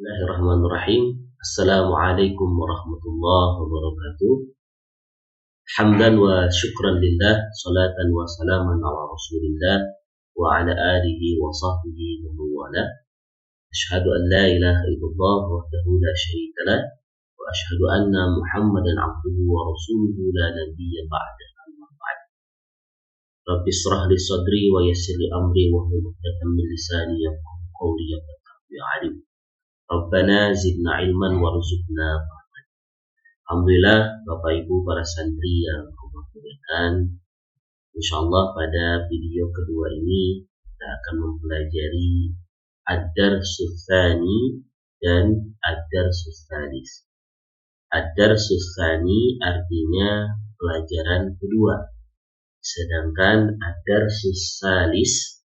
Bismillahirrahmanirrahim. Assalamualaikum warahmatullahi wabarakatuh. Hamdan wa syukran lillah, salatan wa salaman ala rasulillah wa ala alihi wa sahbihi wa wala. Asyhadu an la ilaha illallah wahdahu la syarika lah wa asyhadu anna Muhammadan abduhu wa rasuluhu la nabiyya ba'da. Amma ba'd. Rabbi shrah li sadri wa yassir li amri wa hlul 'uqdatam min lisani yafqahu qawli ya alim. Rabbana zidna ilman warzuqna fahman. Alhamdulillah Bapak Ibu para santri yang Allah muliakan, insyaallah pada video kedua ini kita akan mempelajari ad-darsus tsani dan ad-darsus tsalis. Ad-darsus tsani artinya pelajaran kedua, sedangkan ad-darsus tsalis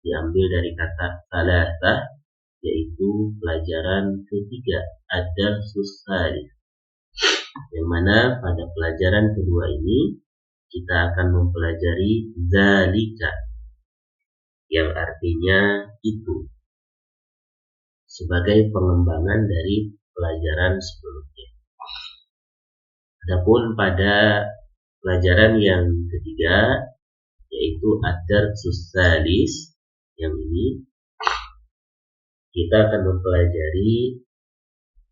diambil dari kata tsalatsa, yaitu pelajaran ketiga, ad-darsus tsalis. Yang mana pada pelajaran kedua ini kita akan mempelajari zalika, yang artinya itu, sebagai pengembangan dari pelajaran sebelumnya. Adapun pada pelajaran yang ketiga, yaitu ad-darsus tsalis, yang ini kita akan mempelajari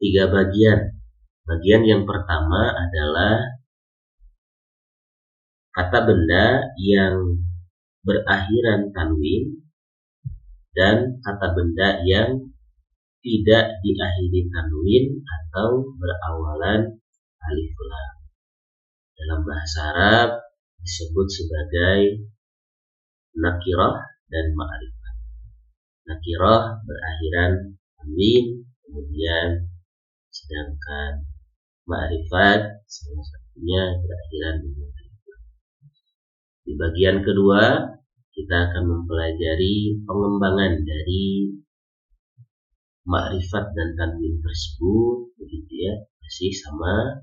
3 bagian. Bagian yang pertama adalah kata benda yang berakhiran tanwin dan kata benda yang tidak diakhiri tanwin atau berawalan alif lam. Dalam bahasa Arab disebut sebagai nakirah dan ma'rifah. Nakirah berakhiran tanwin, kemudian sedangkan ma'rifat salah satunya berakhiran dengan alif. Di bagian kedua kita akan mempelajari pengembangan dari ma'rifat dan tanwin tersebut, begitu ya, masih sama.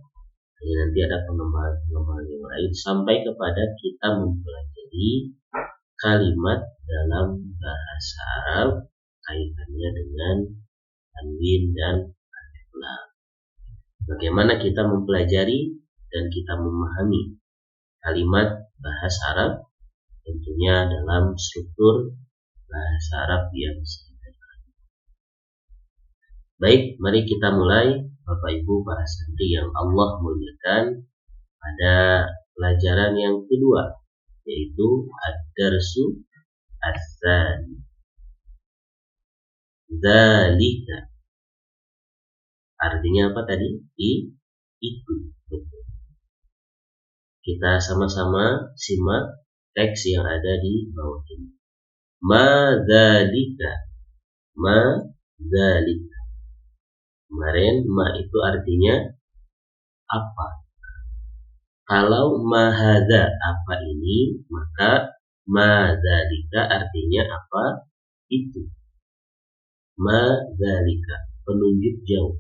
Nanti ada pengembangan yang lain sampai kepada kita mempelajari kalimat dalam bahasa Arab kaitannya dengan tanwin dan alif lam. Bagaimana kita mempelajari dan kita memahami kalimat bahasa Arab, tentunya dalam struktur bahasa Arab yang sederhana. Baik, mari kita mulai Bapak Ibu para santri yang Allah muliakan pada pelajaran yang kedua, yaitu ad-darsu ats-tsani. Dzalika artinya apa tadi? Itu. Betul. Kita sama-sama simak teks yang ada di bawah ini. Ma dzalika. Ma dzalika. Kemarin ma itu artinya apa? Kalau ma hadza apa ini, maka ma dzalika artinya apa? Itu. Ma dzalika, penunjuk jauh.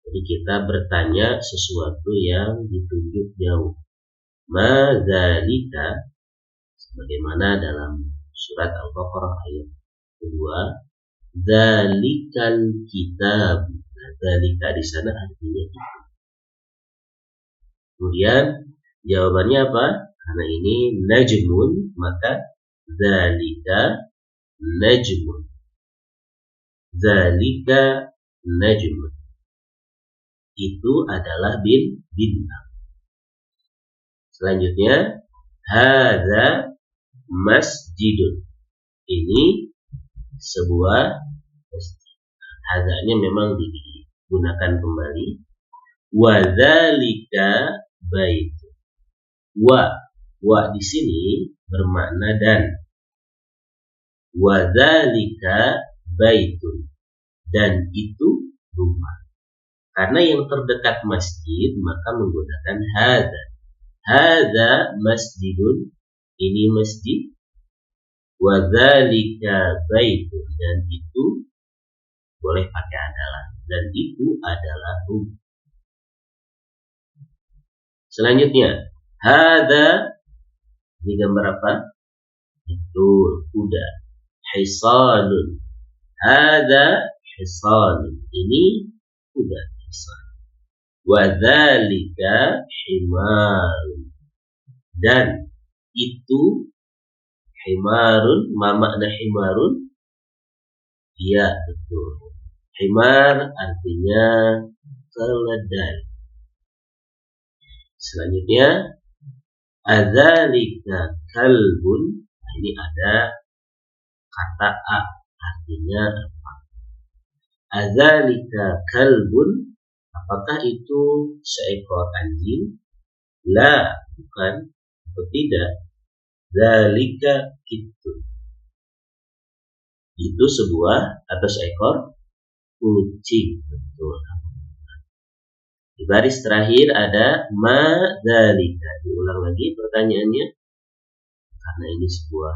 Jadi kita bertanya sesuatu yang ditunjuk jauh. Ma dzalika, sebagaimana dalam surat Al-Baqarah ayat 2, dzalikal kitab. Nah, dzalika di sana artinya itu. Kemudian jawabannya apa? Karena ini najmun, maka dzalika najmun. Dzalika najmun. Itu adalah bintang. Selanjutnya, hadza masjidun. Ini sebuah masjid. Hadzanya memang digunakan kembali. Wa dzalika bait. Wa di sini bermakna dan. Wa dzalika baitun. Dan itu rumah. Karena yang terdekat masjid maka menggunakan hadza. Hadza masjidun, ini masjid. Wa dzalika baitun, dan itu boleh pakai adalah, dan itu adalah rumah. Selanjutnya, hadza ini gambar apa? Itu kuda. Hisanun. Hadza hisan. Ini kuda hisan. Wa dzalika himarun. Dan itu himarun, ma makna himarun? Ya, betul. Himar artinya keledai. Selanjutnya, adzalika kalbun. Ini ada kata a, artinya apa? Adzalika kalbun, apakah itu seekor anjing? La, bukan, atau tidak. Dzalika itu sebuah atau seekor kucing. Betul. Di baris terakhir ada ma dzalika. Diulang lagi pertanyaannya. Karena ini sebuah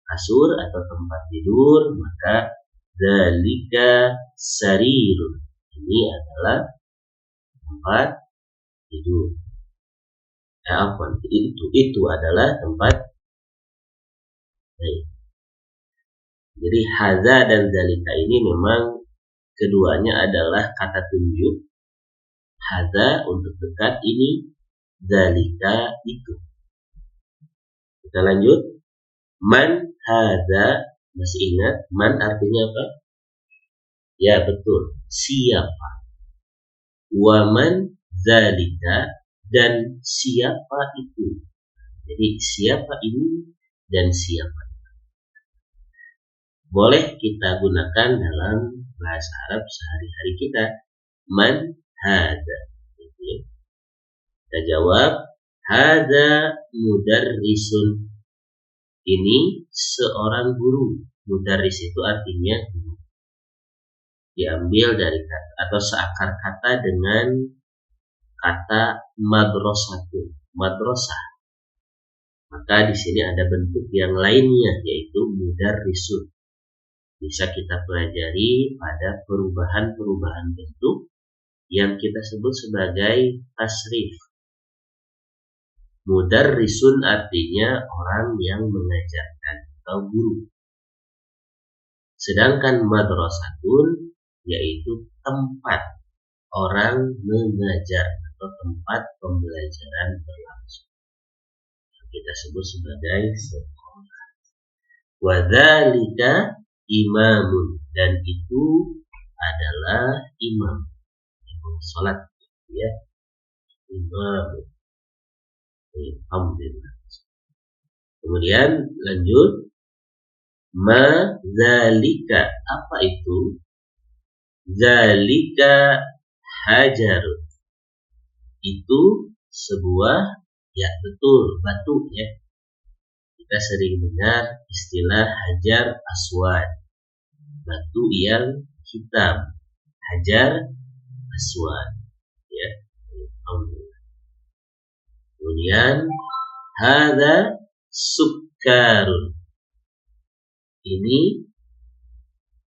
kasur atau tempat tidur, maka dzalika sarirun. Ini adalah tempat tidur. Itu adalah tempat. Baik. Jadi hadza dan dzalika ini memang keduanya adalah kata tunjuk. Hadza untuk dekat, ini dzalika itu. Kita lanjut. Man hadza, masih ingat man artinya apa? Ya, betul, siapa. Wa man dzalika, dan siapa itu. Jadi siapa ini dan siapa. Boleh kita gunakan dalam bahasa Arab sehari-hari kita. Man hadza. Kita jawab, hadza mudarrisun. Ini seorang guru. Mudarris itu artinya guru. Diambil dari kata atau seakar kata dengan kata madrasatun, madrasah. Maka di sini ada bentuk yang lainnya, yaitu mudarrisun. Bisa kita pelajari pada perubahan-perubahan bentuk yang kita sebut sebagai tasrif. Mudarrisun artinya orang yang mengajarkan atau guru. Sedangkan madrasatun yaitu tempat orang mengajar atau tempat pembelajaran berlangsung. Yang kita sebut sebagai sekolah. Wa dzalika imamun, dan itu adalah imam salat, ya. Imam. Alhamdulillah. Kemudian lanjut, ma dzalika, apa itu? Dzalika hajarun, itu sebuah, ya betul, batu, ya. Kita sering dengar istilah hajar aswad, batu yang hitam, hajar aswad, ya. Alhamdulillah. Kemudian hadza sukkarun, ini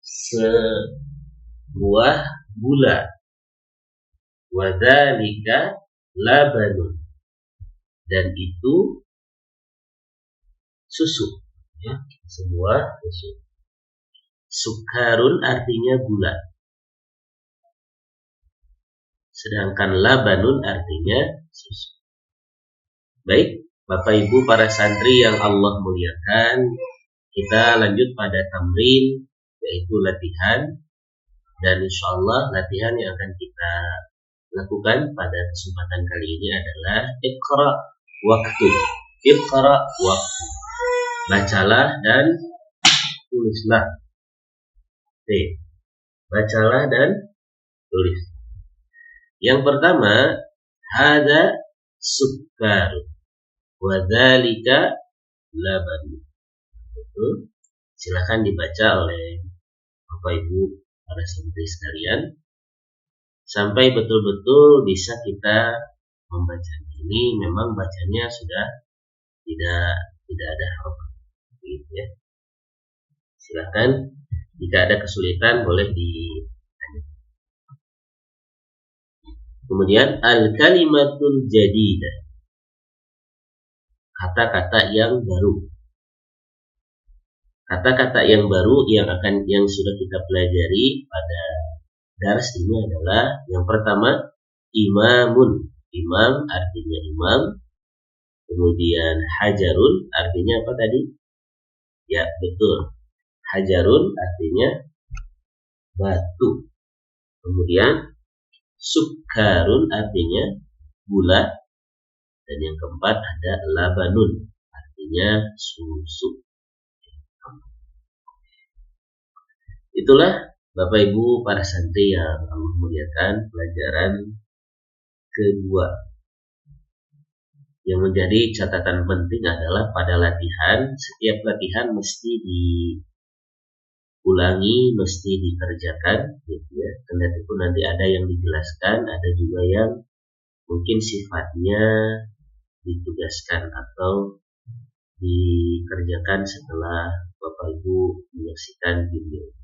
sebuah gula. Wa dzalika labanun, dan itu susu, ya, sebuah susu. Sukkarun artinya gula. Sedangkan labanun artinya susu. Baik, Bapak Ibu para santri yang Allah muliakan, kita lanjut pada tamrin, yaitu latihan. Dan insya Allah latihan yang akan kita lakukan pada kesempatan kali ini adalah iqra waktu. Iqra waktu. Bacalah dan tulislah. Bacalah dan tulis. Yang pertama, hadza sukkar wa dzalika laban. Itu silakan dibaca oleh Bapak Ibu para santri sekalian sampai betul-betul bisa kita membaca. Ini memang bacanya sudah tidak ada harokat, gitu ya. Silakan jika ada kesulitan boleh ditanya. Kemudian al-kalimatul jadidah, kata-kata yang baru. Kata-kata yang baru yang sudah kita pelajari pada dars ini adalah yang pertama imamun. Imam artinya imam. Kemudian hajarun artinya apa tadi? Ya, betul. Hajarun artinya batu. Kemudian sukkarun artinya gula. Dan yang keempat ada labanun artinya susu. Itulah Bapak Ibu para santri yang Allah muliakan, pelajaran kedua. Yang menjadi catatan penting adalah pada latihan, setiap latihan mesti diulangi, mesti dikerjakan, gitu ya. Kendati pun nanti ada yang dijelaskan, ada juga yang mungkin sifatnya ditugaskan atau dikerjakan setelah Bapak Ibu menyaksikan video.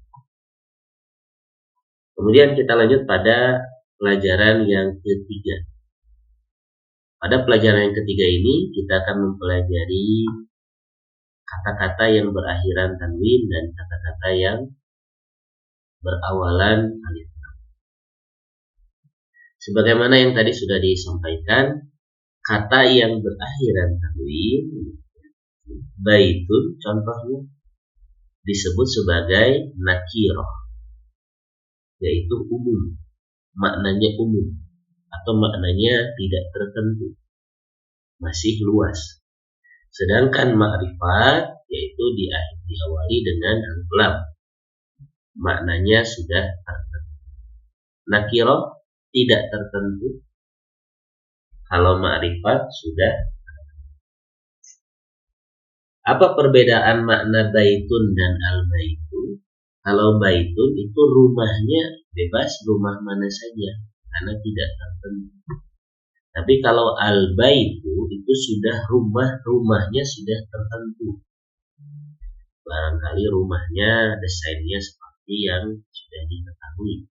Kemudian kita lanjut pada pelajaran yang ketiga. Pada pelajaran yang ketiga ini kita akan mempelajari kata-kata yang berakhiran tanwin dan kata-kata yang berawalan alif lam. Sebagaimana yang tadi sudah disampaikan, kata yang berakhiran tanwin, baitun contohnya disebut sebagai nakirah, yaitu umum, maknanya umum atau maknanya tidak tertentu, masih luas. Sedangkan ma'rifat yaitu diawali dengan alif lam, maknanya sudah tertentu. Nakirah tidak tertentu, kalau ma'rifat sudah tertentu. Apa perbedaan makna baitun dan al-baitun? Kalau baitun itu rumahnya bebas, rumah mana saja, karena tidak tertentu. Tapi kalau al-baitu itu sudah rumahnya sudah tertentu. Barangkali rumahnya desainnya seperti yang sudah diketahui,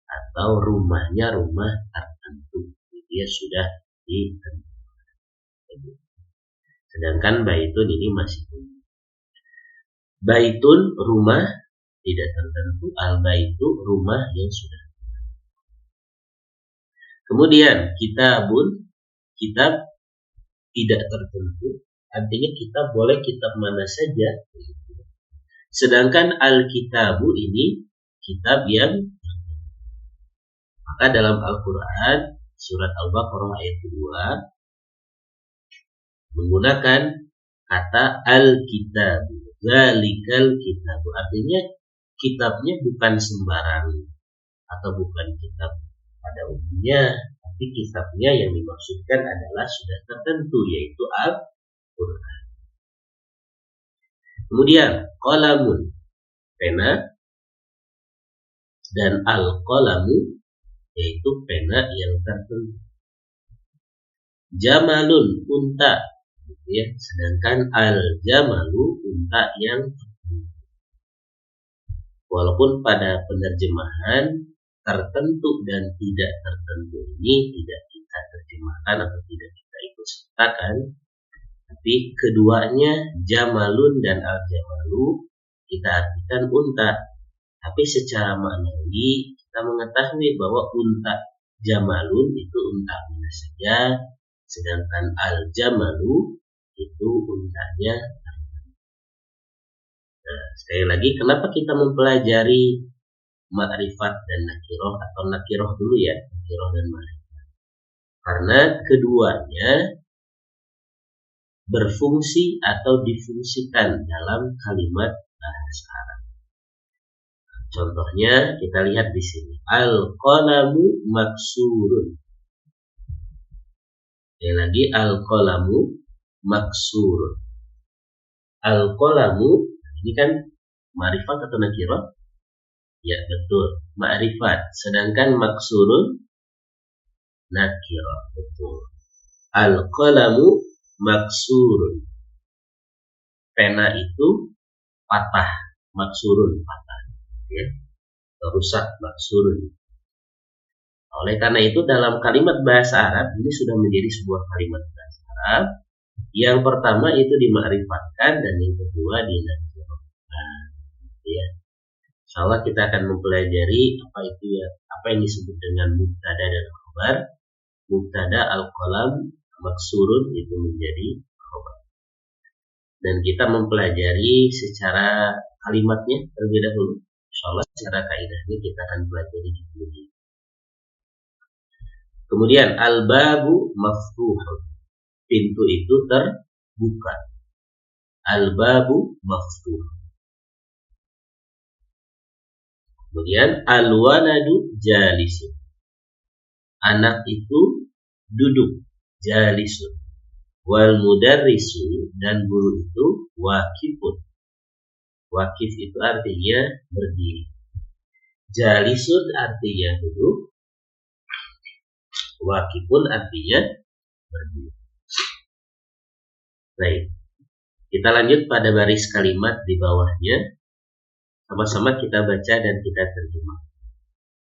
atau rumahnya rumah tertentu, dia sudah ditentukan. Sedangkan baitun ini masih umum. Baitun rumah tidak tertentu, al-baitu rumah yang sudah tertentu. Kemudian kitabun, kitab tidak tertentu, artinya kitab boleh kitab mana saja. Sedangkan al-kitabu ini kitab yang tertentu. Maka dalam Al-Quran surat Al-Baqarah ayat 2 menggunakan kata al-kitabu, zalikal kitabu, artinya kitabnya bukan sembarang atau bukan kitab pada umumnya, tapi kitabnya yang dimaksudkan adalah sudah tertentu, yaitu Al-Quran. Kemudian qalamun, pena, dan al-qalamu yaitu pena yang tertentu. Jamalun, unta, ya. Sedangkan al-jamalu, unta yang tertentu. Walaupun pada penerjemahan tertentu dan tidak tertentu ini tidak kita terjemahkan atau tidak kita ikut sertakan, tapi keduanya jamalun dan al-jamalu kita artikan unta. Tapi secara maknawi kita mengetahui bahwa unta jamalun itu unta mana saja, sedangkan al-jamalu itu untanya. Nah, sekali lagi, kenapa kita mempelajari ma'rifat dan nakiroh, atau nakiroh dulu ya, nakiroh dan ma'rifat? Karena keduanya berfungsi atau difungsikan dalam kalimat bahasa Arab. Contohnya kita lihat di sini, al-qalamu maksurun. Sekali lagi, al-qalamu maksurun. Al-qalamu ini kan ma'rifat atau nakirah? Ya, betul, ma'rifat. Sedangkan maksurun nakirah, betul. Al-qalamu maksurun. Pena itu patah, maksurun patah, ya, rusak, maksurun. Oleh karena itu dalam kalimat bahasa Arab ini sudah menjadi sebuah kalimat bahasa Arab. Yang pertama itu dima'rifatkan dan yang kedua dinakirah. Ya. Insyaallah kita akan mempelajari apa yang disebut dengan mubtada dan khabar. Mubtada al-qalam maksurun itu menjadi khabar. Dan kita mempelajari secara kalimatnya terlebih dahulu. Insyaallah secara kaidahnya kita akan pelajari di sini. Kemudian al-babu maftuhun. Pintu itu terbuka. Al-babu maftuh. Kemudian al-waladu jalisun. Anak itu duduk, jalisun. Wal mudarrisu, dan guru itu waqifun. Waqif itu artinya berdiri. Jalisun artinya duduk. Waqifun artinya berdiri. Baik. Kita lanjut pada baris kalimat di bawahnya. Sama-sama kita baca dan kita terjemah.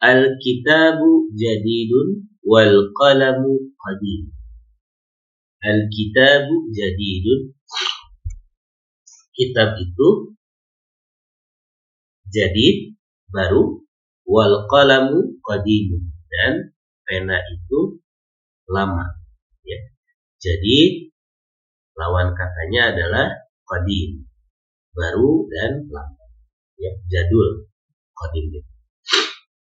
Al-kitabu jadidun wal qalamu qadim. Al-kitabu jadidun. Kitab itu jadid, baru. Wal qalamu qadim. Dan pena itu lama. Ya. Jadid, lawan katanya adalah qadim, baru dan lama. Ya, jadul, qadim.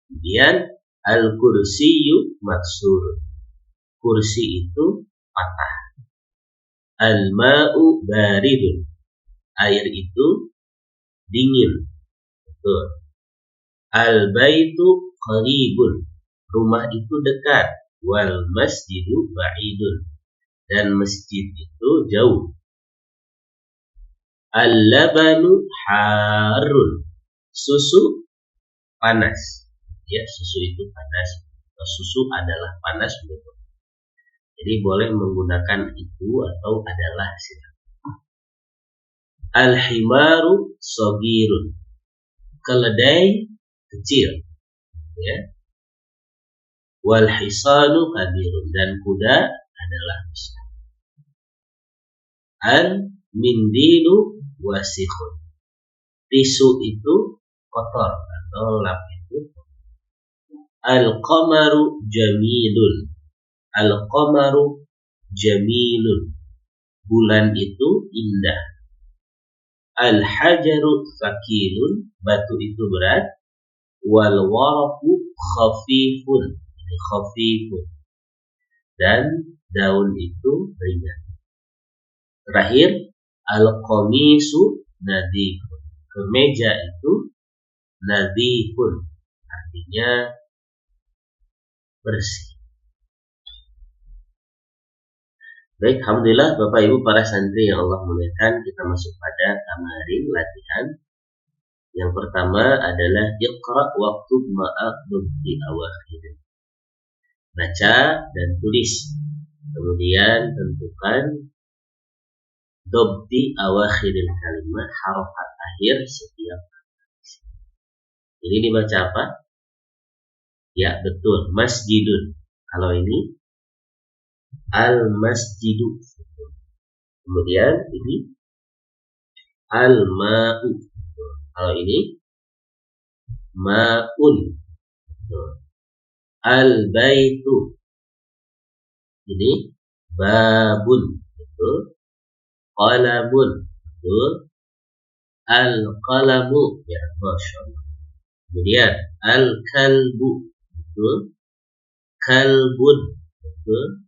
Kemudian al-kursiyu maksur. Kursi itu patah. Al-ma'u baridun. Air itu dingin. Betul. Al-baitu qaribun. Rumah itu dekat. Wal masjidu ba'idun. Dan masjid itu jauh. Al-labanu harun. Susu panas. Ya, susu itu panas. Susu adalah panas betul. Jadi boleh menggunakan itu atau adalah silakan. Al-himaru sogirun. Keledai kecil. Ya. Wal hisanu kabirun. Dan kuda adalah besar. Al-mindilu wasikhun. Tisu itu kotor atau lap itu. Al-qamaru jamilun. Al-qamaru jamilun. Bulan itu indah. Al-hajaru thaqilun. Batu itu berat. Wal waraqu khafifun. Khafifun. Dan daun itu ringan. Terakhir, al-qamisu nadhifun. Kemeja itu nadhifun, artinya bersih. Baik, alhamdulillah Bapak Ibu para santri yang Allah muliakan, kita masuk pada tamarin latihan. Yang pertama adalah iqra waktub ma'a dhabti awakhir. Baca dan tulis. Kemudian tentukan dhabti awakhiril kalimat, harofat akhir setiap kata. Ini dibaca apa? Ya, betul, masjidun. Kalau ini al-masjidu. Kemudian ini al-ma'u. Kalau ini ma'un. Al-baitu. Ini babun. Betul. Qalamun. Betul. Al-qalamu. Ya, masyaallah. Kemudian al-kalbu. Betul. Kalbun. Betul.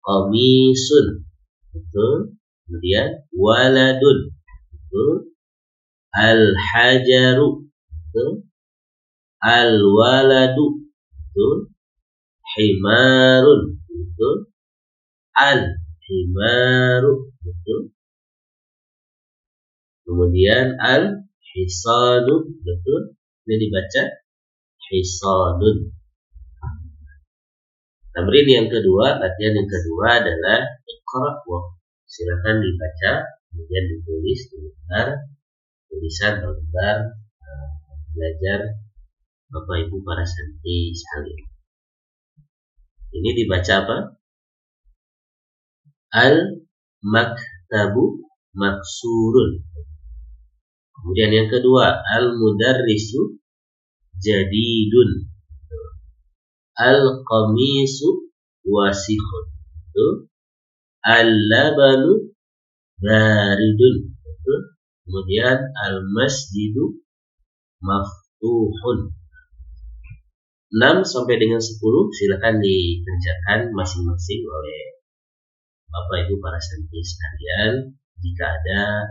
Qamisun. Betul. Kemudian waladun. Betul. Al-hajaru. Betul. Al-waladu. Betul. Himarun. Betul. Al-himaru. Betul. Kemudian al-hisanu. Betul. Ini dibaca hisanun. Tamrin yang kedua, latihan yang kedua adalah iqra wa. Silakan dibaca, kemudian ditulis gambar, tulisan gambar belajar Bapak Ibu para santri sekalian. Ini dibaca apa? Al-maktabu maksurun. Kemudian yang kedua, al-mudarrisu jadidun. Al-qamisu wasikhun. Al-labanu baridun. Kemudian al-masjidu maftuhun. 6 sampai dengan 10 silakan dikerjakan masing-masing oleh Bapak Ibu para santri sekalian. Jika ada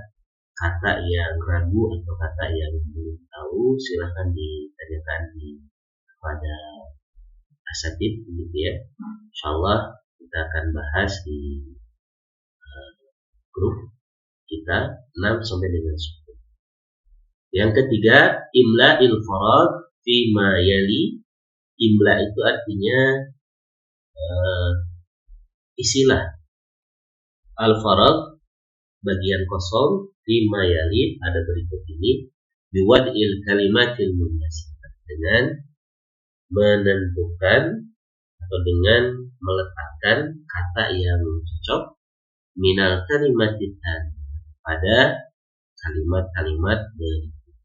kata yang ragu atau kata yang belum tahu, silakan ditanyakan kepada asatid, gitu ya. Insyaallah kita akan bahas di grup kita 6 sampai dengan 10. Yang ketiga, imla'il farad fi ma yali. Imla itu artinya isilah al-farad, bagian kosong, fi ma yali, ada berikut ini, biwad'il kalimatil munasibah, dengan menentukan atau dengan meletakkan kata yang cocok, minal kalimatit pada kalimat-kalimat berikut.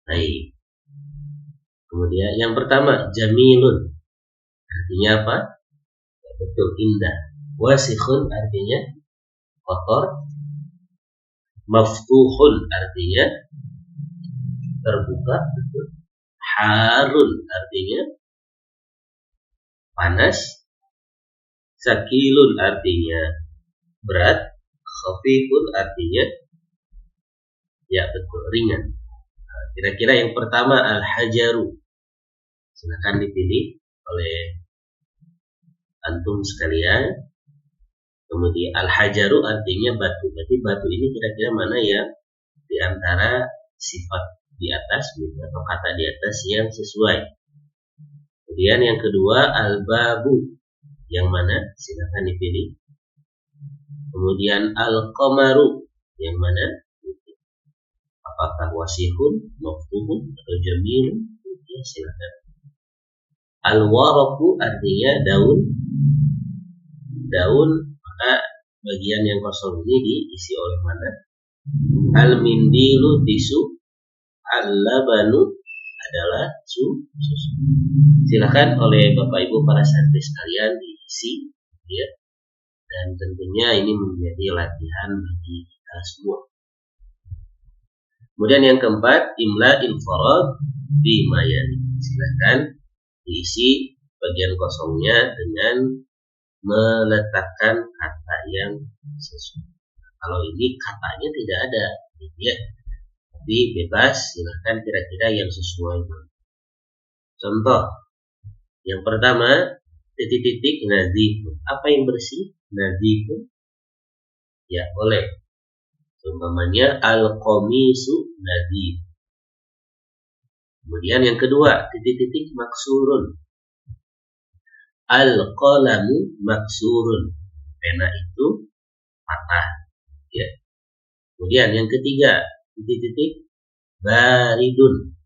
Baik. Kemudian yang pertama, jamilun artinya apa? Betul, indah. Wasikhun artinya kotor. Maftuhun artinya terbuka, betul. Harun artinya panas. Sakilun artinya berat. Khafifun artinya ya betul, ringan. Kira-kira yang pertama al-hajaru. Silakan dipilih oleh antum sekalian. Kemudian al-hajaru artinya batu. Berarti batu ini kira-kira mana yang di antara sifat di atas atau kata di atas yang sesuai. Kemudian yang kedua al-babu. Yang mana? Silakan dipilih. Kemudian al-qamaru. Yang mana? Apakah wasihun, maftuhun, atau jamilun? Ya, silakan. Al-waraku artinya daun. Daun, maka bagian yang kosong ini diisi oleh mana? Al-mindilu tisu. Al-labanu adalah susu. Silakan oleh Bapak Ibu para santri sekalian diisi, ya. Dan tentunya ini menjadi latihan bagi kita semua. Kemudian yang keempat, imla'il farad bi ma yali. Silakan diisi bagian kosongnya dengan meletakkan kata yang sesuai. Kalau ini katanya tidak ada, ya, tapi bebas, silakan kira-kira yang sesuai. Contoh yang pertama, titik-titik nadhifun. Apa yang bersih? Nadhifun. Ya, boleh. Umpamanya al-qamisu nadhif. Kemudian yang kedua, titik-titik maksurun. Al-qalamu maksurun. Pena itu patah. Ya. Kemudian yang ketiga, titik-titik baridun.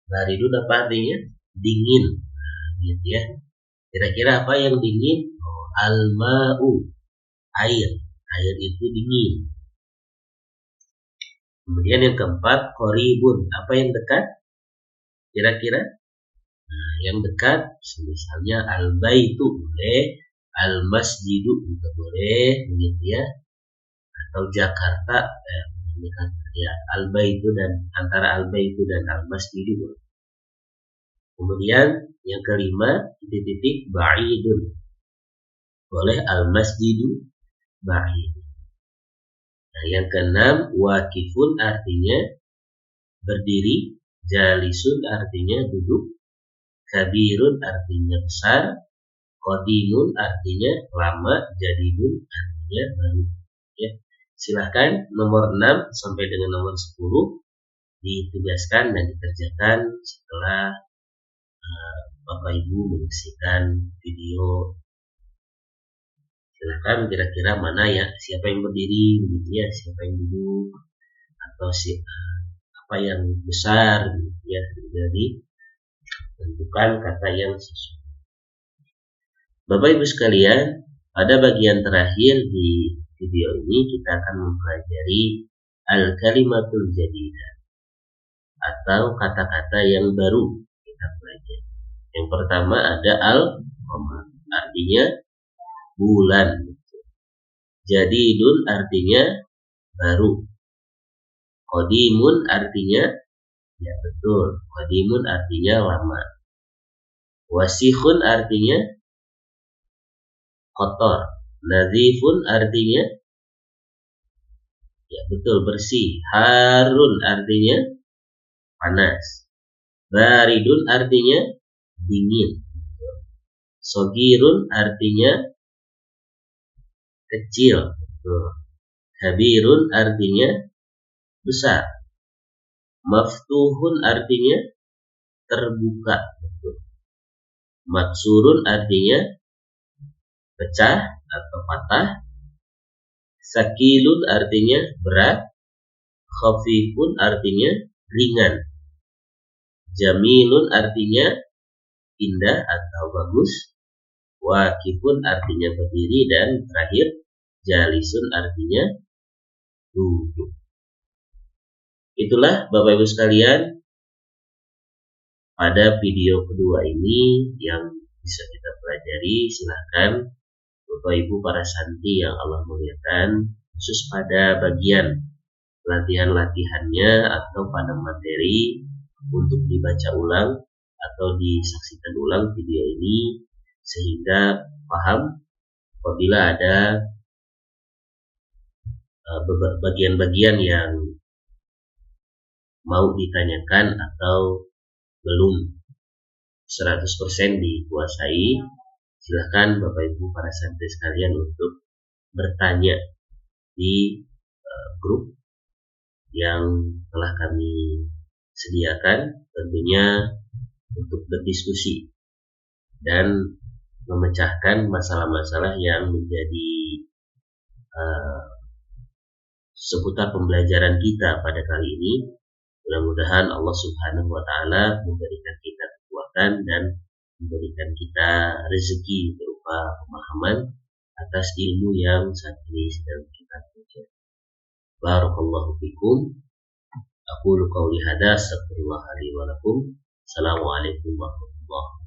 Baridun apa artinya? Dingin. Nah, gitu ya. Kira-kira apa yang dingin? Oh, al-ma'u. Air. Air itu dingin. Kemudian yang keempat, qoribun. Apa yang dekat? Kira-kira? Nah, yang dekat, misalnya al-baitu boleh, al-masjidu juga boleh, begitu ya. Atau Jakarta, ya, al-baitu dan antara al-baitu dan al-masjidu boleh. Kemudian yang kelima, titik-titik ba'idun. Boleh al-masjidu ba'idun. Nah, yang keenam, wakifun artinya berdiri, jalisun artinya duduk, kabirun artinya besar, qadimun artinya lama, jadidun artinya baru. Ya. Silahkan nomor 6 sampai dengan nomor 10 ditugaskan dan dikerjakan setelah Bapak Ibu menyaksikan video. Silakan kira-kira mana ya, siapa yang berdiri begitu ya, siapa yang duduk, atau apa yang besar gitu ya. Jadi tentukan kata yang sesuai. Bapak Ibu sekalian, pada bagian terakhir di video ini kita akan mempelajari al-kalimatul jadidah, atau kata-kata yang baru kita pelajari. Yang pertama ada al-qamar, artinya bulan. Jadidun artinya baru. Qadimun artinya, ya betul, qadimun artinya lama. Wasikhun artinya kotor. Nazifun artinya, ya betul, bersih. Harun artinya panas. Baridun artinya dingin. Sogirun artinya kecil. Kabirun artinya besar. Maftuhun artinya terbuka. Maksurun artinya pecah atau patah. Sakilun artinya berat. Khafifun artinya ringan. Jamilun artinya indah atau bagus. Waqifun artinya berdiri, dan terakhir jalisun artinya duduk. Itulah Bapak Ibu sekalian, pada video kedua ini yang bisa kita pelajari. Silahkan Bapak Ibu para santri yang Allah muliakan, khusus pada bagian latihan-latihannya atau pada materi untuk dibaca ulang atau disaksikan ulang video ini, sehingga paham apabila ada bagian-bagian yang mau ditanyakan atau belum 100% dikuasai. Silahkan Bapak Ibu para santri sekalian untuk bertanya di grup yang telah kami sediakan, tentunya untuk berdiskusi dan memecahkan masalah-masalah yang menjadi seputar pembelajaran kita pada kali ini. Mudah-mudahan Allah Subhanahu wa Ta'ala memberikan kita kekuatan dan memberikan kita rezeki berupa pemahaman atas ilmu yang saat ini sedang kita pelajari. Barakallahu fikum. Aqulu qawli hadza, astaghfirullah li wa lakum. Assalamualaikum warahmatullahi wabarakatuh.